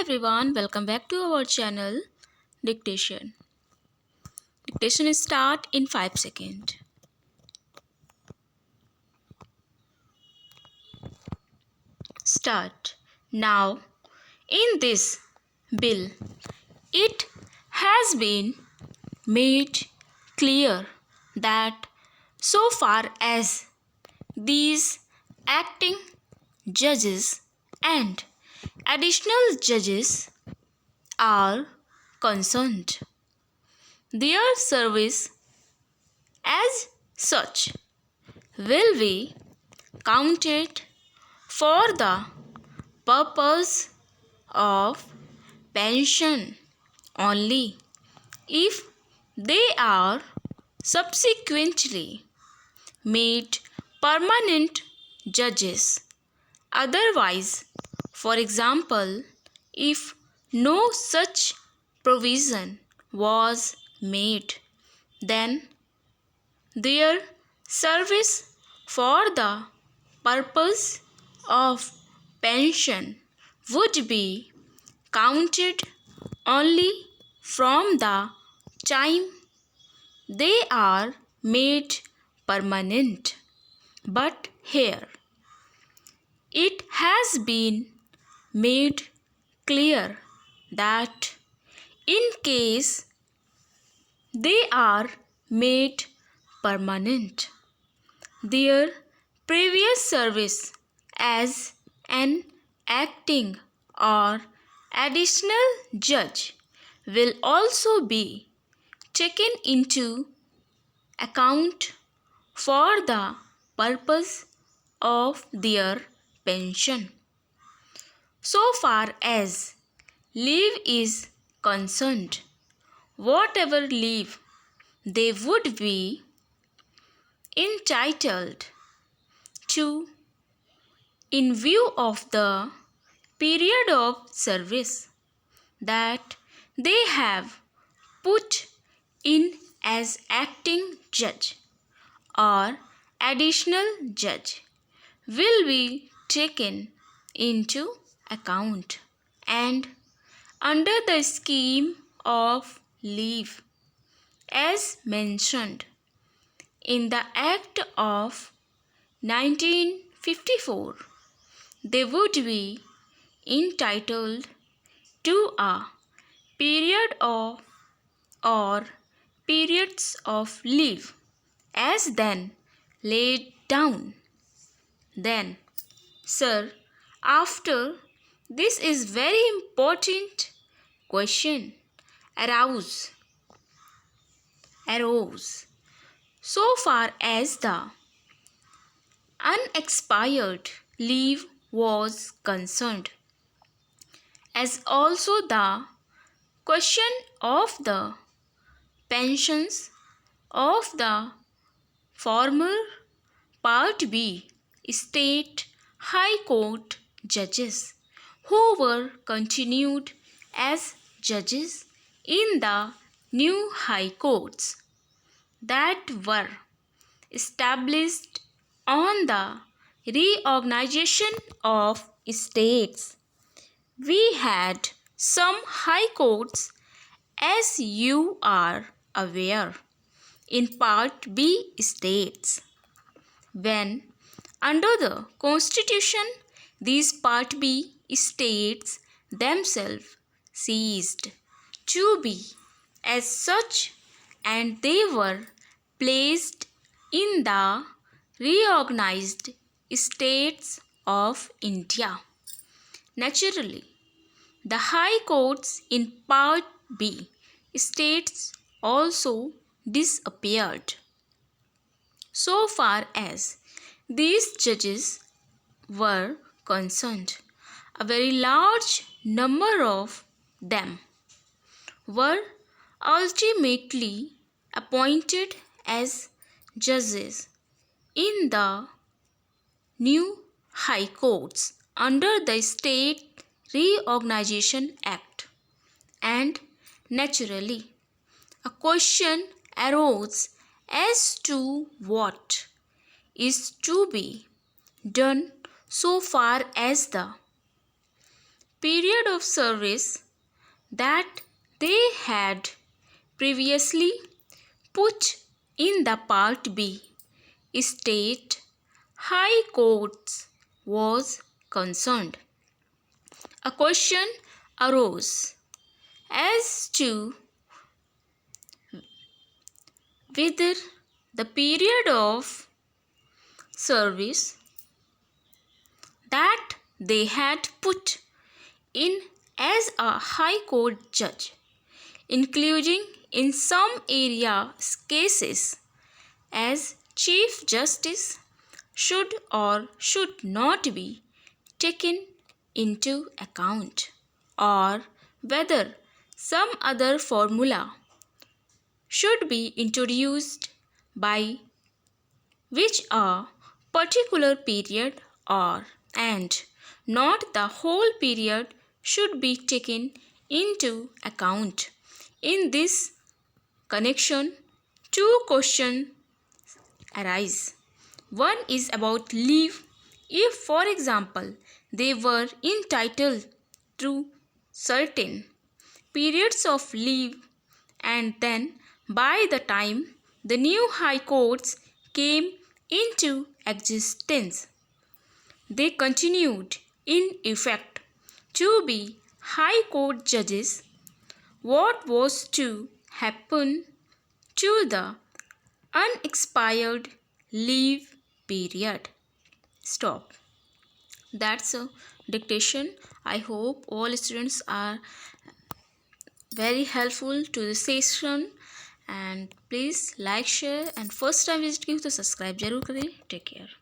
everyone, welcome back to our channel Dictation. Dictation is start in 5 seconds. Start. Now, in this bill, it has been made clear that so far as these acting judges and additional judges are concerned, their service as such will be counted for the purpose of pension only if they are subsequently made permanent judges. Otherwise, for example, if no such provision was made, then their service for the purpose of pension would be counted only from the time they are made permanent. But here it has been made clear that in case they are made permanent, their previous service as an acting or additional judge will also be taken into account for the purpose of their pension. So far as leave is concerned, whatever leave they would be entitled to in view of the period of service that they have put in as acting judge or additional judge will be taken into account, and under the scheme of leave as mentioned in the Act of 1954, they would be entitled to a period of or periods of leave as then laid down. Then, sir, after this is very important question arose. So far as the unexpired leave was concerned, as also the question of the pensions of the former Part B State High Court judges who were continued as judges in the new High Courts that were established on the reorganization of states. We had some High Courts, as you are aware, in Part B states. When under the Constitution these Part B states themselves ceased to be as such, and they were placed in the reorganized states of India. Naturally, the High Courts in Part B states also disappeared. So far as these judges were concerned, a very large number of them were ultimately appointed as judges in the new High Courts under the State Reorganization Act. And naturally, a question arose as to what is to be done so far as the period of service that they had previously put in the Part B state High Courts was concerned. A question arose as to whether the period of service that they had put in as a High Court judge, including in some area cases as Chief Justice, should or should not be taken into account, or whether some other formula should be introduced by which a particular period or and not the whole period should be taken into account. In this connection, two questions arise. One is about leave. If, for example, they were entitled to certain periods of leave, and then by the time the new high courts came into existence, they continued in effect to be high court judges, what was to happen to the unexpired leave period? Stop. That's a dictation. I hope all students are very helpful to the session, and please like, share, and first time visit की हो तो subscribe जरूर करें. Take care.